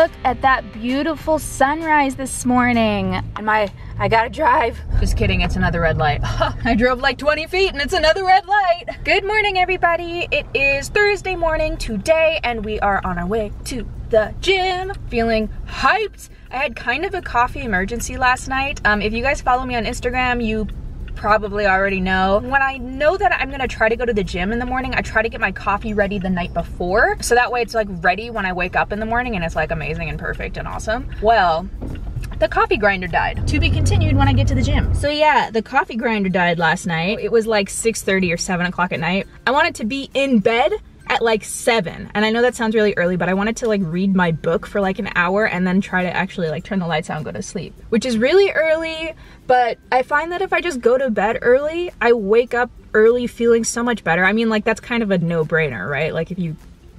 Look at that beautiful sunrise this morning. And I gotta drive. Just kidding, it's another red light. I drove like 20 feet and it's another red light. Good morning, everybody. It is Thursday morning today and we are on our way to the gym. Feeling hyped. I had kind of a coffee emergency last night. If you guys follow me on Instagram, you probably already know. When I know that I'm gonna try to go to the gym in the morning, I try to get my coffee ready the night before. So that way it's like ready when I wake up in the morning and it's like amazing and perfect and awesome. Well, the coffee grinder died. To be continued when I get to the gym. So yeah, the coffee grinder died last night. It was like 6:30 or 7 o'clock at night. I wanted to be in bed at like 7, and I know that sounds really early, but I wanted to like read my book for like an hour and then try to actually like turn the lights out and go to sleep, which is really early. But I find that if I just go to bed early, I wake up early feeling so much better. I mean, like that's kind of a no-brainer, right? Like if you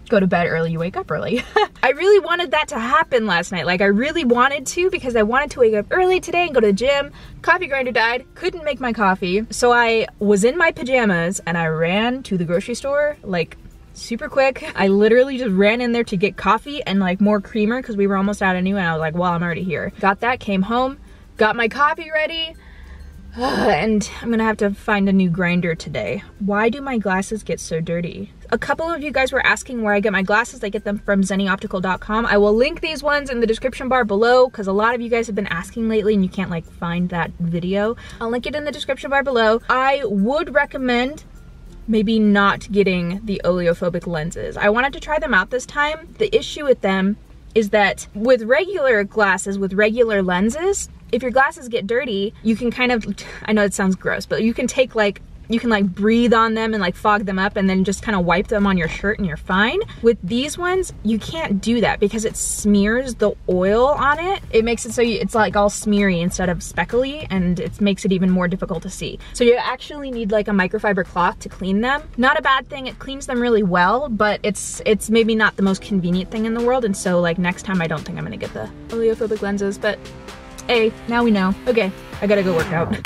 go to bed early, you wake up early. I really wanted that to happen last night. Like I really wanted to, because I wanted to wake up early today and go to the gym. Coffee grinder died, couldn't make my coffee. So I was in my pajamas and I ran to the grocery store like super quick. I literally just ran in there to get coffee and like more creamer because we were almost out of new, and I was like, well, I'm already here. Got that, came home, got my coffee ready, and I'm gonna have to find a new grinder today. Why do my glasses get so dirty? A couple of you guys were asking where I get my glasses. I get them from zennyoptical.com. I will link these ones in the description bar below because a lot of you guys have been asking lately and you can't like find that video. I'll link it in the description bar below. I would recommend maybe not getting the oleophobic lenses. I wanted to try them out this time. The issue with them is that with regular glasses, with regular lenses, if your glasses get dirty, you can kind of, I know it sounds gross, but you can take like, you can like breathe on them and like fog them up and then just kind of wipe them on your shirt and you're fine. With these ones, you can't do that because it smears the oil on it. It makes it so it's like all smeary instead of speckly, and it makes it even more difficult to see. So you actually need like a microfiber cloth to clean them. Not a bad thing, it cleans them really well, but it's maybe not the most convenient thing in the world. And so like next time I don't think I'm gonna get the oleophobic lenses, but hey, now we know. Okay, I gotta go work out.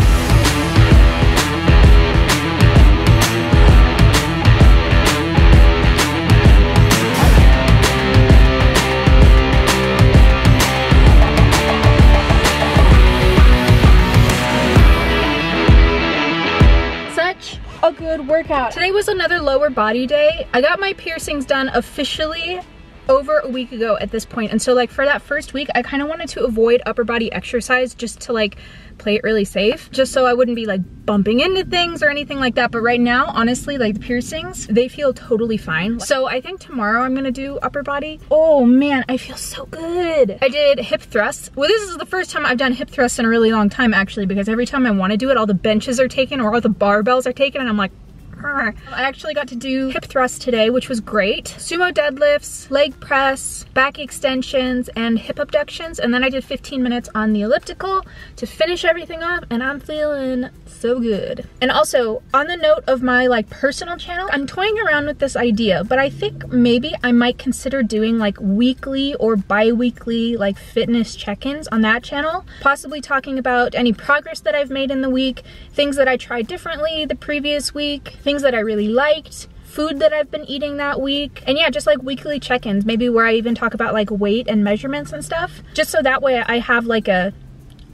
A good workout. Today was another lower body day. I got my piercings done officially over a week ago at this point, and so like for that first week I kind of wanted to avoid upper body exercise just to like play it really safe, just so I wouldn't be like bumping into things or anything like that. But right now, honestly, like the piercings, they feel totally fine. So I think tomorrow I'm gonna do upper body. Oh man, I feel so good. I did hip thrusts. Well, this is the first time I've done hip thrusts in a really long time actually, because every time I want to do it, all the benches are taken or all the barbells are taken and I'm like, I actually got to do hip thrusts today, which was great. Sumo deadlifts, leg press, back extensions, and hip abductions. And then I did 15 minutes on the elliptical to finish everything off, and I'm feeling so good. And also, on the note of my like personal channel, I'm toying around with this idea, but I think maybe I might consider doing like weekly or bi-weekly like fitness check-ins on that channel, possibly talking about any progress that I've made in the week, things that I tried differently the previous week, things that I really liked, food that I've been eating that week, and yeah, just like weekly check-ins, maybe where I even talk about like weight and measurements and stuff, just so that way I have like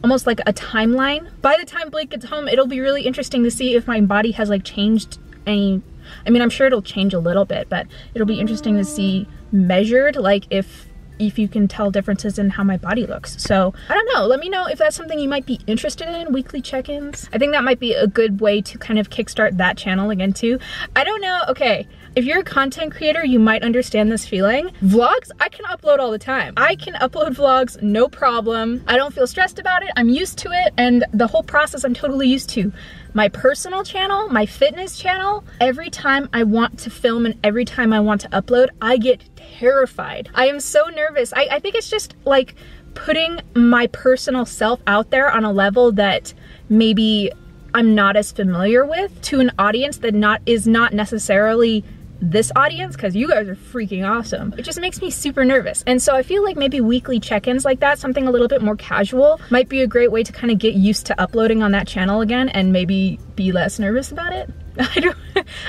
almost like a timeline. By the time Blake gets home, it'll be really interesting to see if my body has like changed any, I mean, I'm sure it'll change a little bit, but it'll be interesting to see measured, like if you can tell differences in how my body looks. So I don't know, let me know if that's something you might be interested in, weekly check-ins. I think that might be a good way to kind of kickstart that channel again too. I don't know, okay, if you're a content creator, you might understand this feeling. Vlogs, I can upload all the time. I can upload vlogs, no problem. I don't feel stressed about it, I'm used to it, and the whole process I'm totally used to. My personal channel, my fitness channel, every time I want to film and every time I want to upload, I get terrified. I am so nervous. I think it's just like putting my personal self out there on a level that maybe I'm not as familiar with to an audience that is not necessarily this audience, because you guys are freaking awesome. It just makes me super nervous. And so I feel like maybe weekly check-ins like that, something a little bit more casual, might be a great way to kind of get used to uploading on that channel again and maybe be less nervous about it. I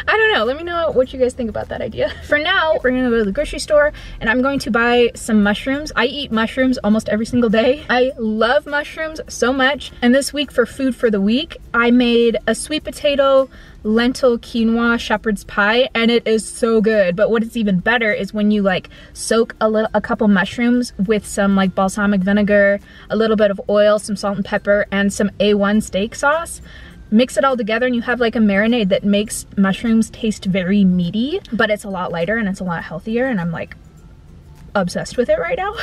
don't know. Let me know what you guys think about that idea. For now, we're gonna go to the grocery store and I'm going to buy some mushrooms. I eat mushrooms almost every single day. I love mushrooms so much. And this week for food for the week, I made a sweet potato, lentil quinoa shepherd's pie, and it is so good. But what is even better is when you like soak a couple mushrooms with some like balsamic vinegar, a little bit of oil, some salt and pepper, and some A1 steak sauce. Mix it all together and you have like a marinade that makes mushrooms taste very meaty, but it's a lot lighter and it's a lot healthier, and I'm like obsessed with it right now.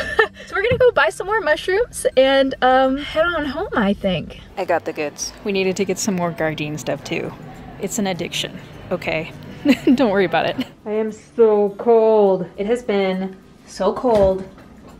So we're gonna go buy some more mushrooms and head on home, I think. I got the goods. We needed to get some more Gardein stuff too. It's an addiction, okay? Don't worry about it. I am so cold. It has been so cold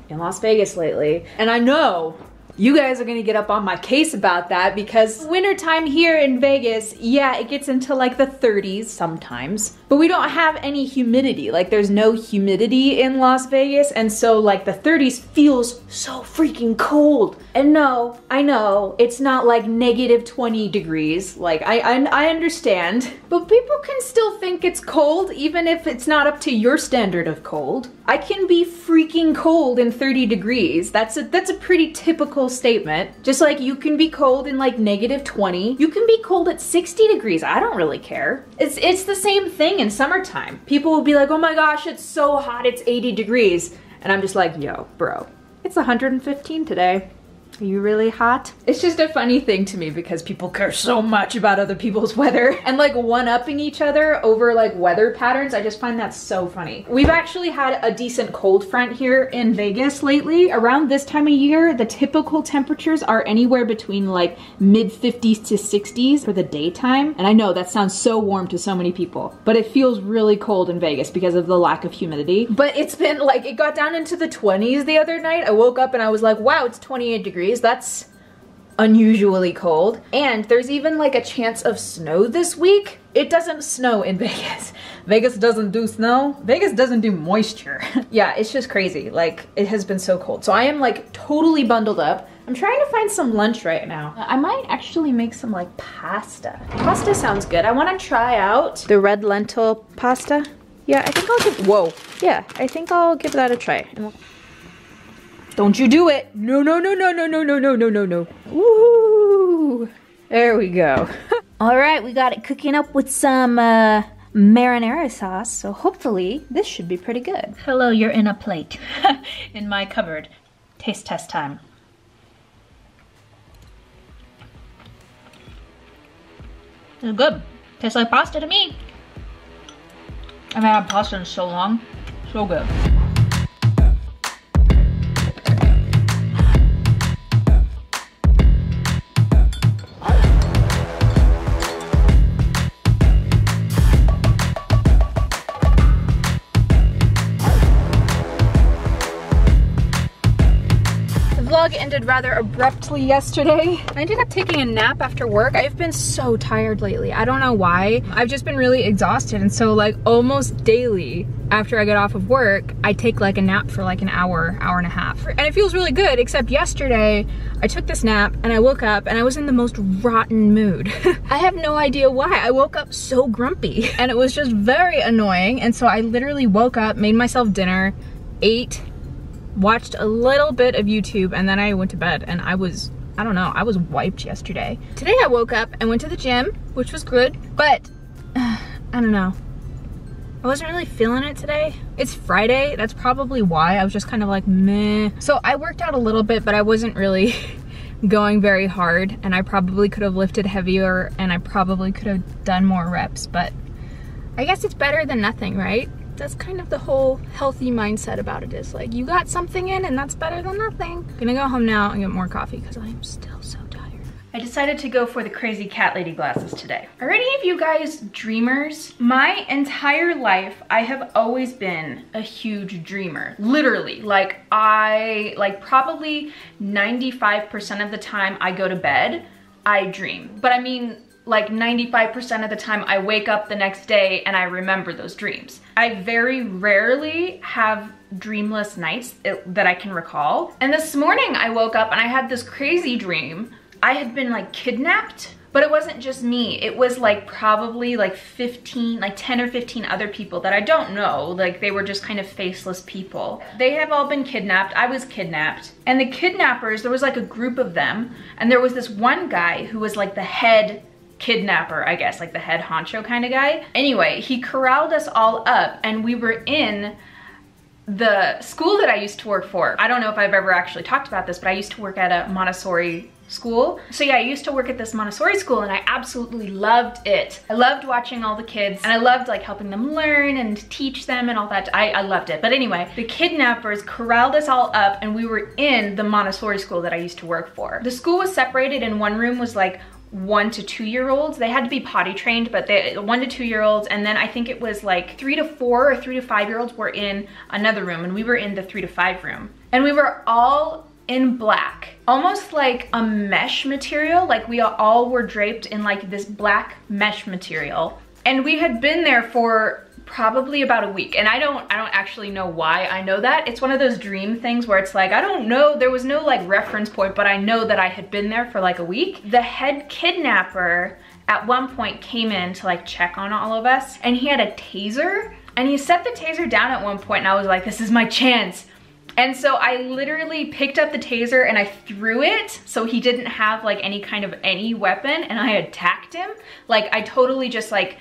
in Las Vegas lately, and I know you guys are gonna get up on my case about that because wintertime here in Vegas, yeah, it gets into like the 30s sometimes, but we don't have any humidity. Like there's no humidity in Las Vegas, and so like the 30s feels so freaking cold. And no, I know, it's not like negative 20 degrees. Like I understand, but people can still think it's cold even if it's not up to your standard of cold. I can be freaking cold in 30 degrees. That's a pretty typical statement. Just like you can be cold in like negative 20. You can be cold at 60 degrees. I don't really care. It's the same thing in summertime. People will be like, oh my gosh, it's so hot, it's 80 degrees. And I'm just like, yo, bro, it's 115 today. Are you really hot? It's just a funny thing to me because people care so much about other people's weather and like one-upping each other over like weather patterns. I just find that so funny. We've actually had a decent cold front here in Vegas lately. Around this time of year, the typical temperatures are anywhere between like mid 50s to 60s for the daytime. And I know that sounds so warm to so many people, but it feels really cold in Vegas because of the lack of humidity. But it's been like, it got down into the 20s the other night. I woke up and I was like, wow, it's 28 degrees. That's unusually cold. And there's even like a chance of snow this week. It doesn't snow in Vegas. Vegas doesn't do snow. Vegas doesn't do moisture. Yeah, it's just crazy. Like, it has been so cold. So I am like totally bundled up. I'm trying to find some lunch right now. I might actually make some like pasta. Pasta sounds good. I want to try out the red lentil pasta. Yeah, I think I'll give, whoa. Yeah, I think I'll give that a try. Don't you do it. No, no, no, no, no, no, no, no, no, no, no. Woo! There we go. All right, we got it cooking up with some marinara sauce, so hopefully this should be pretty good. Hello, you're in a plate. In my cupboard. Taste test time. It's good. Tastes like pasta to me. I haven't had pasta in so long. So good. Vlog ended rather abruptly yesterday. I ended up taking a nap after work. I've been so tired lately. I don't know why. I've just been really exhausted, and so like almost daily after I get off of work, I take like a nap for like an hour, hour and a half. And it feels really good, except yesterday I took this nap and I woke up and I was in the most rotten mood. I have no idea why. I woke up so grumpy and it was just very annoying. And so I literally woke up, made myself dinner, ate, watched a little bit of YouTube, and then I went to bed, and I don't know, I was wiped yesterday. Today I woke up and went to the gym, which was good, but I don't know. I wasn't really feeling it today. It's Friday, that's probably why. I was just kind of like, meh. So I worked out a little bit, but I wasn't really going very hard, and I probably could have lifted heavier, and I probably could have done more reps, but I guess it's better than nothing, right? That's kind of the whole healthy mindset about it, is like, you got something in and that's better than nothing. I'm gonna go home now and get more coffee because I am still so tired. I decided to go for the crazy cat lady glasses today. Are any of you guys dreamers? My entire life, I have always been a huge dreamer. Literally, like probably 95% of the time I go to bed, I dream. But I mean, like 95% of the time I wake up the next day and I remember those dreams. I very rarely have dreamless nights that I can recall. And this morning I woke up and I had this crazy dream. I had been like kidnapped But it wasn't just me. It was like probably like 10 or 15 other people that I don't know. Like they were just kind of faceless people. They have all been kidnapped. I was kidnapped. And the kidnappers, there was like a group of them. And there was this one guy who was like the head kidnapper, I guess, like the head honcho kind of guy. Anyway, he corralled us all up and we were in the school that I used to work for. I don't know if I've ever actually talked about this, but I used to work at a Montessori school. So yeah, I used to work at this Montessori school and I absolutely loved it. I loved watching all the kids and I loved like helping them learn and teach them and all that. I loved it. But anyway, the kidnappers corralled us all up and we were in the Montessori school that I used to work for. The school was separated and one room was like 1 to 2 year olds. They had to be potty trained, but 1 to 2 year olds, and then I think it was like 3 to 4 or 3 to 5 year olds were in another room, and we were in the 3 to 5 room. And we were all in black, almost like a mesh material, like we all were draped in like this black mesh material. And we had been there for probably about a week, and I don't actually know why I know that. It's one of those dream things where it's like, I don't know, there was no like reference point, but I know that I had been there for like a week. The head kidnapper at one point came in to like check on all of us, and he had a taser, and he set the taser down at one point, and I was like, this is my chance. And so I literally picked up the taser and I threw it so he didn't have like any weapon, and I attacked him. Like I totally just like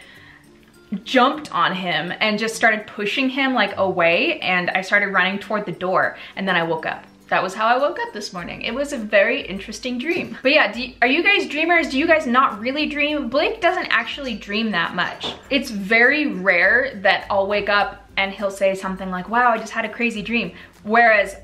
jumped on him and just started pushing him like away, and I started running toward the door, and then I woke up. That was how I woke up this morning. It was a very interesting dream. But yeah, are you guys dreamers? Do you guys not really dream? Blake doesn't actually dream that much. It's very rare that I'll wake up and he'll say something like, wow, I just had a crazy dream. Whereas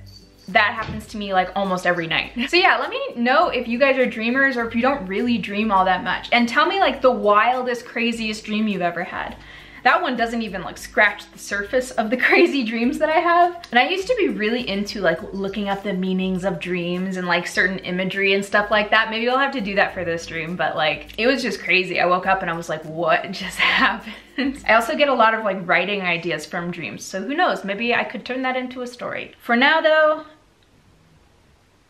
that happens to me like almost every night. So yeah, let me know if you guys are dreamers or if you don't really dream all that much. And tell me like the wildest, craziest dream you've ever had. That one doesn't even like scratch the surface of the crazy dreams that I have. And I used to be really into like looking up the meanings of dreams and like certain imagery and stuff like that. Maybe I'll have to do that for this dream, but like it was just crazy. I woke up and I was like, what just happened? I also get a lot of like writing ideas from dreams. So who knows, maybe I could turn that into a story. For now though,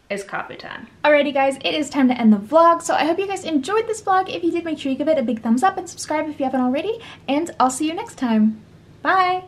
it's coffee time. Alrighty guys, it is time to end the vlog. So I hope you guys enjoyed this vlog. If you did, make sure you give it a big thumbs up and subscribe if you haven't already. And I'll see you next time. Bye!